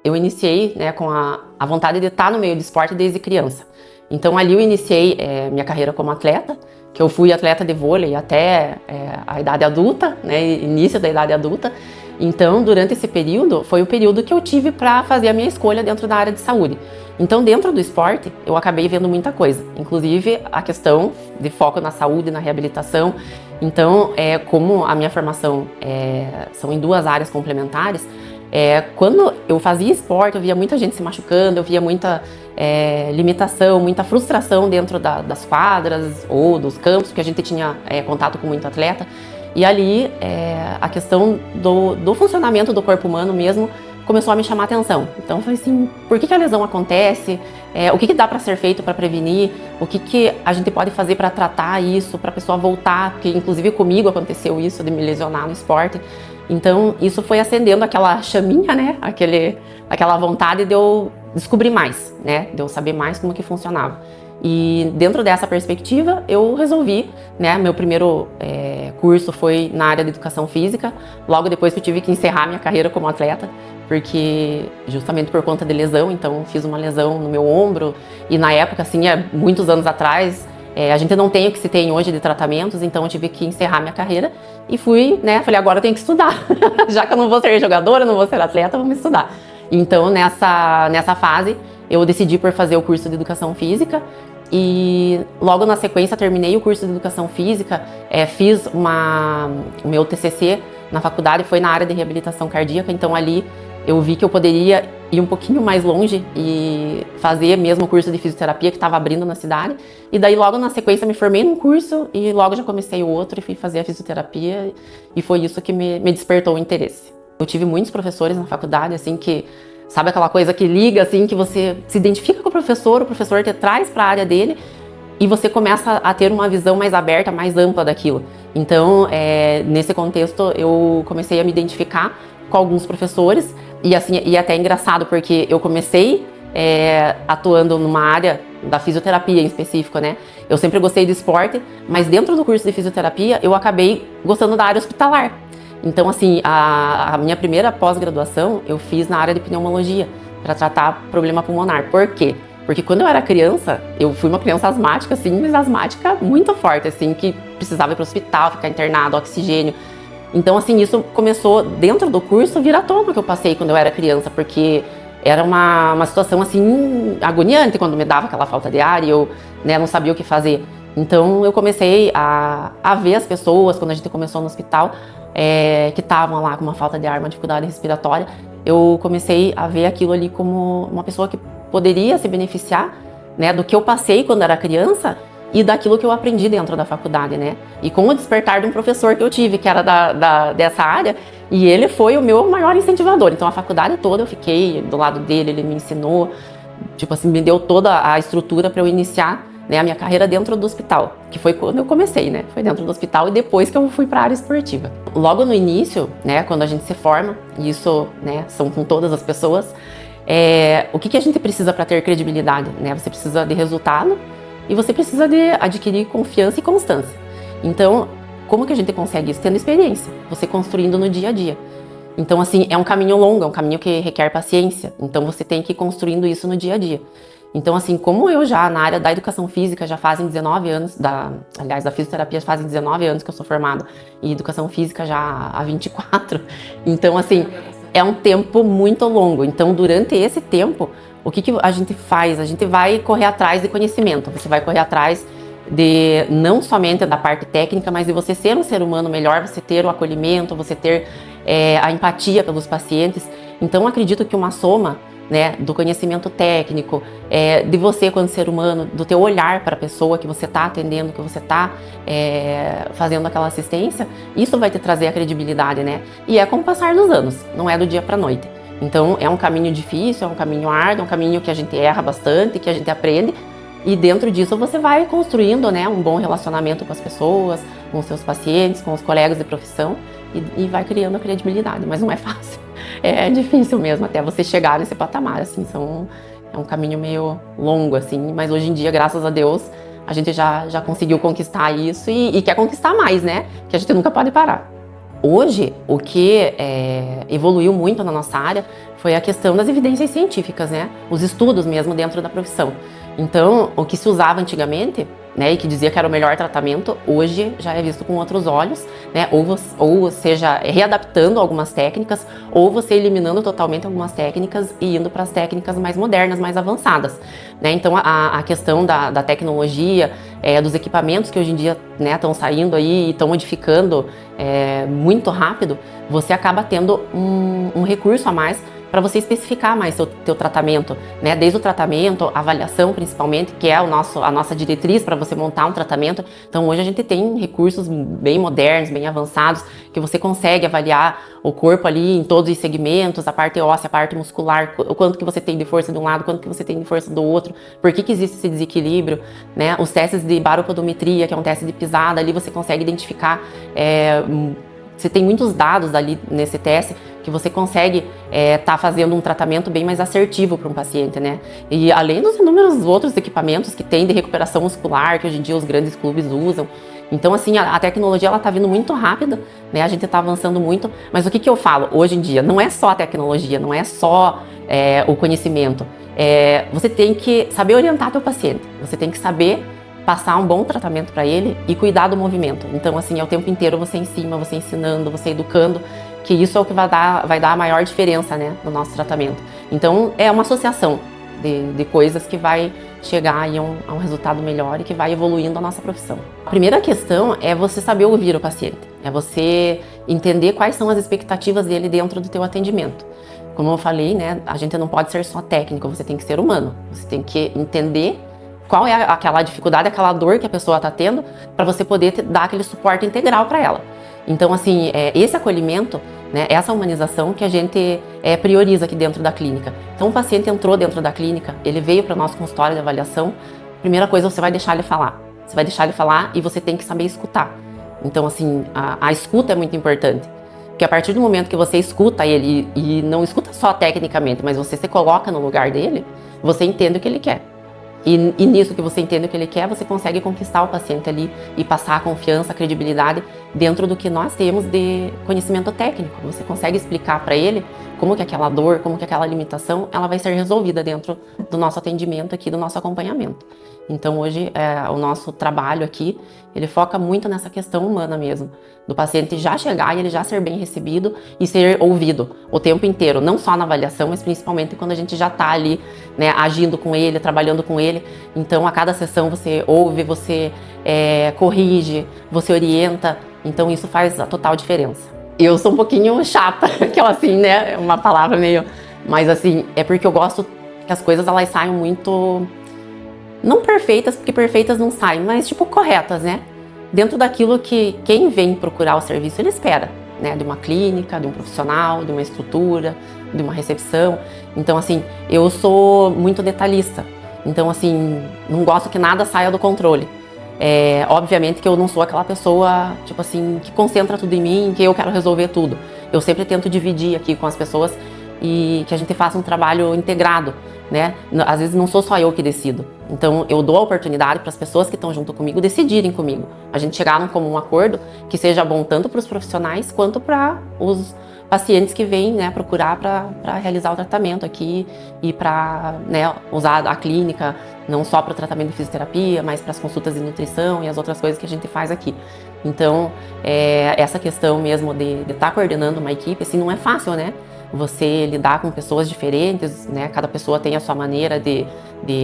eu iniciei, né, com a vontade de estar no meio do esporte desde criança. Então ali eu iniciei minha carreira como atleta, que eu fui atleta de vôlei até a idade adulta, né, início da idade adulta. Então, durante esse período, foi o período que eu tive para fazer a minha escolha dentro da área de saúde. Então, dentro do esporte, eu acabei vendo muita coisa, inclusive a questão de foco na saúde, na reabilitação. Então, como a minha formação são em duas áreas complementares, quando eu fazia esporte, eu via muita gente se machucando, eu via muita limitação, muita frustração dentro das quadras ou dos campos, porque a gente tinha contato com muito atleta. E ali, a questão do funcionamento do corpo humano mesmo começou a me chamar a atenção. Então, eu falei assim, por que a lesão acontece? O que dá para ser feito para prevenir? O que a gente pode fazer para tratar isso, para a pessoa voltar? Porque, inclusive, comigo aconteceu isso, de me lesionar no esporte. Então, isso foi acendendo aquela chaminha, né? Aquela vontade de eu descobrir mais, né? De eu saber mais como que funcionava. E dentro dessa perspectiva, eu resolvi, né? Meu primeiro curso foi na área de educação física, logo depois que eu tive que encerrar minha carreira como atleta, porque justamente por conta de lesão, então fiz uma lesão no meu ombro, e na época, assim, muitos anos atrás, a gente não tem o que se tem hoje de tratamentos, então eu tive que encerrar minha carreira e fui, né? Falei, agora eu tenho que estudar, já que eu não vou ser jogadora, não vou ser atleta, vamos estudar. Então, nessa fase, eu decidi por fazer o curso de educação física e logo na sequência terminei o curso de educação física, fiz o meu TCC na faculdade, foi na área de reabilitação cardíaca, então ali eu vi que eu poderia ir um pouquinho mais longe e fazer mesmo o curso de fisioterapia que estava abrindo na cidade. E daí logo na sequência me formei num curso e logo já comecei o outro e fui fazer a fisioterapia e foi isso que me despertou o interesse. Eu tive muitos professores na faculdade, assim, que sabe aquela coisa que liga, assim, que você se identifica com o professor te traz para a área dele e você começa a ter uma visão mais aberta, mais ampla daquilo. Então, nesse contexto, eu comecei a me identificar com alguns professores e assim, e até é engraçado porque eu comecei atuando numa área da fisioterapia em específico, né? Eu sempre gostei do esporte, mas dentro do curso de fisioterapia eu acabei gostando da área hospitalar. Então, assim, a minha primeira pós-graduação eu fiz na área de pneumologia para tratar problema pulmonar. Por quê? Porque quando eu era criança, eu fui uma criança asmática, assim, mas asmática muito forte, assim, que precisava ir para o hospital, ficar internado, oxigênio. Então, assim, isso começou dentro do curso vir à tona que eu passei quando eu era criança, porque era uma situação, assim, agoniante quando me dava aquela falta de ar e eu, né, não sabia o que fazer. Então, eu comecei a ver as pessoas, quando a gente começou no hospital, que estavam lá com uma falta de ar, uma dificuldade respiratória, eu comecei a ver aquilo ali como uma pessoa que poderia se beneficiar, né, do que eu passei quando era criança e daquilo que eu aprendi dentro da faculdade, né? E com o despertar de um professor que eu tive, que era dessa área, e ele foi o meu maior incentivador. Então, a faculdade toda eu fiquei do lado dele, ele me ensinou, tipo assim, me deu toda a estrutura para eu iniciar, né, a minha carreira dentro do hospital, que foi quando eu comecei, né? Foi dentro do hospital e depois que eu fui para a área esportiva. Logo no início, né, quando a gente se forma, e isso, né, são com todas as pessoas, o que a gente precisa para ter credibilidade, né? Você precisa de resultado e você precisa de adquirir confiança e constância. Então, como que a gente consegue isso? Tendo experiência, você construindo no dia a dia. Então, assim, é um caminho longo, é um caminho que requer paciência. Então, você tem que ir construindo isso no dia a dia. Então, assim, como eu já na área da educação física já fazem 19 anos, aliás, da fisioterapia fazem 19 anos que eu sou formada, e educação física já há 24. Então, assim, é um tempo muito longo. Então, durante esse tempo, o que a gente faz? A gente vai correr atrás de conhecimento. Você vai correr atrás de não somente da parte técnica, mas de você ser um ser humano melhor, você ter o acolhimento, você ter a empatia pelos pacientes. Então, acredito que uma soma, né, do conhecimento técnico, de você quando ser humano, do teu olhar para a pessoa que você está atendendo, que você está fazendo aquela assistência, isso vai te trazer a credibilidade, né? E é com o passar dos anos, não é do dia para a noite. Então é um caminho difícil, é um caminho árduo, é um caminho que a gente erra bastante, que a gente aprende, e dentro disso você vai construindo, né, um bom relacionamento com as pessoas, com os seus pacientes, com os colegas de profissão, e vai criando a credibilidade, mas não é fácil. É difícil mesmo até você chegar nesse patamar, assim, é um caminho meio longo, assim, mas hoje em dia, graças a Deus, a gente já conseguiu conquistar isso e quer conquistar mais, né? Que a gente nunca pode parar. Hoje, o que evoluiu muito na nossa área foi a questão das evidências científicas, né? Os estudos mesmo dentro da profissão. Então, o que se usava antigamente, né, e que dizia que era o melhor tratamento, hoje já é visto com outros olhos, né? Ou seja, readaptando algumas técnicas, ou você eliminando totalmente algumas técnicas e indo para as técnicas mais modernas, mais avançadas, né? Então, a questão da tecnologia, dos equipamentos que hoje em dia, né, estão saindo aí e estão modificando muito rápido, você acaba tendo um recurso a mais para você especificar mais teu tratamento, né? Desde o tratamento, a avaliação principalmente, que é a nossa diretriz para você montar um tratamento. Então hoje a gente tem recursos bem modernos, bem avançados, que você consegue avaliar o corpo ali em todos os segmentos, a parte óssea, a parte muscular, o quanto que você tem de força de um lado, quanto que você tem de força do outro, por que existe esse desequilíbrio, né? Os testes de baropodometria, que é um teste de pisada, ali você consegue identificar, você tem muitos dados ali nesse teste que você consegue tá fazendo um tratamento bem mais assertivo para um paciente, né? E além dos inúmeros outros equipamentos que tem de recuperação muscular, que hoje em dia os grandes clubes usam. Então, assim, a tecnologia ela tá vindo muito rápida, né? A gente tá avançando muito, mas o que eu falo hoje em dia? Não é só a tecnologia, não é só o conhecimento. Você tem que saber orientar teu paciente, você tem que saber passar um bom tratamento para ele e cuidar do movimento. Então, assim, é o tempo inteiro você em cima, você ensinando, você educando, que isso é o que vai dar a maior diferença, né, no nosso tratamento. Então, é uma associação de coisas que vai chegar aí a um resultado melhor e que vai evoluindo a nossa profissão. A primeira questão é você saber ouvir o paciente, é você entender quais são as expectativas dele dentro do teu atendimento. Como eu falei, né, a gente não pode ser só técnico, você tem que ser humano, você tem que entender qual é aquela dificuldade, aquela dor que a pessoa está tendo, para você poder dar aquele suporte integral para ela. Então, assim, esse acolhimento, né, essa humanização que a gente prioriza aqui dentro da clínica. Então, o paciente entrou dentro da clínica, ele veio para o nosso consultório de avaliação, primeira coisa, você vai deixar ele falar. Você vai deixar ele falar e você tem que saber escutar. Então, assim, a escuta é muito importante. Porque a partir do momento que você escuta ele, e não escuta só tecnicamente, mas você se coloca no lugar dele, você entende o que ele quer. E nisso que você entende o que ele quer, você consegue conquistar o paciente ali e passar a confiança, a credibilidade dentro do que nós temos de conhecimento técnico. Você consegue explicar para ele como que aquela dor, como que aquela limitação, ela vai ser resolvida dentro do nosso atendimento aqui, do nosso acompanhamento. Então hoje o nosso trabalho aqui, ele foca muito nessa questão humana mesmo, do paciente já chegar e ele já ser bem recebido e ser ouvido o tempo inteiro, não só na avaliação, mas principalmente quando a gente já está ali, né, agindo com ele, trabalhando com ele. Então a cada sessão você ouve, você corrige, você orienta, então isso faz a total diferença. Eu sou um pouquinho chata, aquela assim, né, uma palavra meio, mas assim, é porque eu gosto que as coisas elas saiam muito, não perfeitas, porque perfeitas não saem, mas tipo corretas, né? Dentro daquilo que quem vem procurar o serviço ele espera, né? De uma clínica, de um profissional, de uma estrutura, de uma recepção. Então, assim, eu sou muito detalhista. Então, assim, não gosto que nada saia do controle. Obviamente que eu não sou aquela pessoa, tipo assim, que concentra tudo em mim, que eu quero resolver tudo. Eu sempre tento dividir aqui com as pessoas e que a gente faça um trabalho integrado, né? Às vezes não sou só eu que decido. Então eu dou a oportunidade para as pessoas que estão junto comigo decidirem comigo. A gente chegar num comum acordo que seja bom tanto para os profissionais quanto para os pacientes que vêm, né, procurar para realizar o tratamento aqui e para, né, usar a clínica não só para o tratamento de fisioterapia, mas para as consultas de nutrição e as outras coisas que a gente faz aqui. Então essa questão mesmo de estar coordenando uma equipe, assim, não é fácil, né? Você lidar com pessoas diferentes, né? Cada pessoa tem a sua maneira de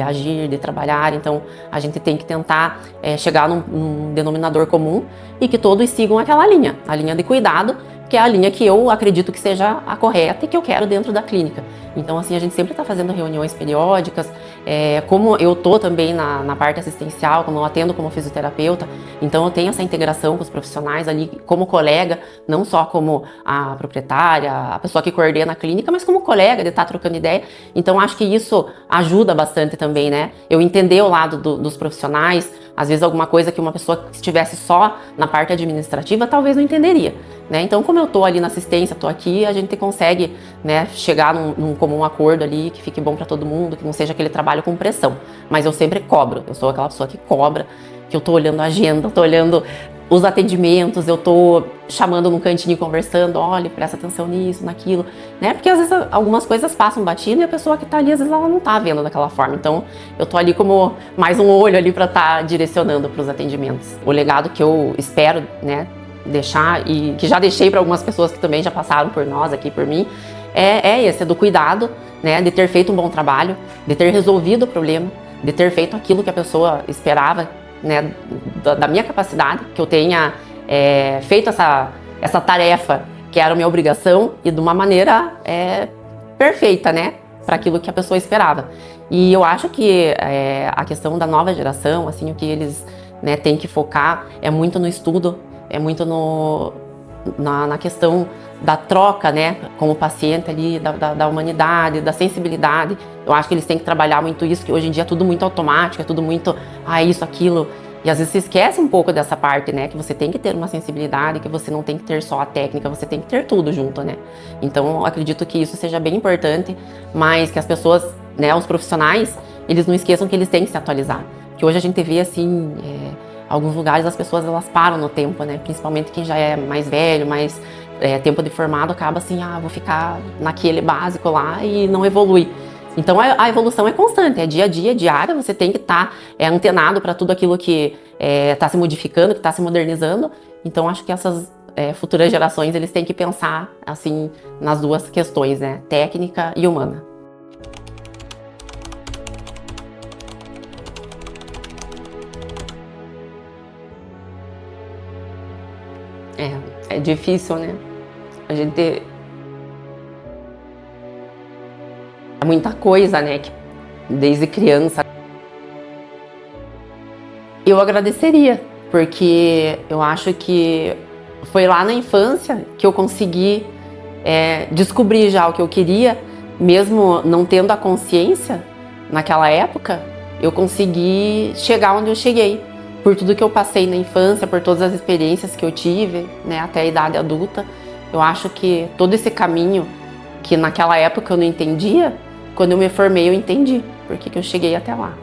agir, de trabalhar, então a gente tem que tentar chegar num denominador comum e que todos sigam aquela linha, a linha de cuidado, que é a linha que eu acredito que seja a correta e que eu quero dentro da clínica. Então, assim, a gente sempre está fazendo reuniões periódicas, como eu tô também na parte assistencial, como eu atendo como fisioterapeuta, então eu tenho essa integração com os profissionais ali como colega, não só como a proprietária, a pessoa que coordena a clínica, mas como colega, de estar trocando ideia. Então, acho que isso ajuda bastante também, né? Eu entender o lado dos profissionais, às vezes alguma coisa que uma pessoa que estivesse só na parte administrativa talvez não entenderia, né? Então, como eu tô ali na assistência, tô aqui, a gente consegue, né, chegar num comum acordo ali, que fique bom para todo mundo, que não seja aquele trabalho com pressão. Mas eu sempre cobro, eu sou aquela pessoa que cobra, que eu tô olhando a agenda, eu tô olhando os atendimentos, eu tô chamando num cantinho conversando, olha, presta atenção nisso, naquilo, né? Porque às vezes algumas coisas passam batido e a pessoa que tá ali, às vezes ela não tá vendo daquela forma. Então, eu tô ali como mais um olho ali para estar direcionando para os atendimentos. O legado que eu espero, né, deixar e que já deixei para algumas pessoas que também já passaram por nós aqui, por mim, é esse, é do cuidado, né, de ter feito um bom trabalho, de ter resolvido o problema, de ter feito aquilo que a pessoa esperava, né, da minha capacidade, que eu tenha feito essa tarefa que era minha obrigação e de uma maneira perfeita, né, para aquilo que a pessoa esperava. E eu acho que a questão da nova geração, assim, o que eles, né, têm que focar é muito no estudo, é muito na questão da troca, né, com o paciente ali, da humanidade, da sensibilidade. Eu acho que eles têm que trabalhar muito isso, que hoje em dia é tudo muito automático, é tudo muito, isso, aquilo. E às vezes se esquece um pouco dessa parte, né, que você tem que ter uma sensibilidade, que você não tem que ter só a técnica, você tem que ter tudo junto, né. Então, eu acredito que isso seja bem importante, mas que as pessoas, né, os profissionais, eles não esqueçam que eles têm que se atualizar. Que hoje a gente vê, assim, alguns lugares as pessoas, elas param no tempo, né, principalmente quem já é mais velho, mais tempo de formado, acaba assim, vou ficar naquele básico lá e não evolui. Então a evolução é constante, é dia a dia, diária, você tem que estar antenado para tudo aquilo que está se modificando, que está se modernizando. Então acho que essas futuras gerações, eles têm que pensar assim nas duas questões, né, técnica e humana. É difícil, né? A gente é muita coisa, né? Que desde criança. Eu agradeceria, porque eu acho que foi lá na infância que eu consegui descobrir já o que eu queria, mesmo não tendo a consciência naquela época, eu consegui chegar onde eu cheguei. Por tudo que eu passei na infância, por todas as experiências que eu tive, né, até a idade adulta, eu acho que todo esse caminho que naquela época eu não entendia, quando eu me formei eu entendi por que eu cheguei até lá.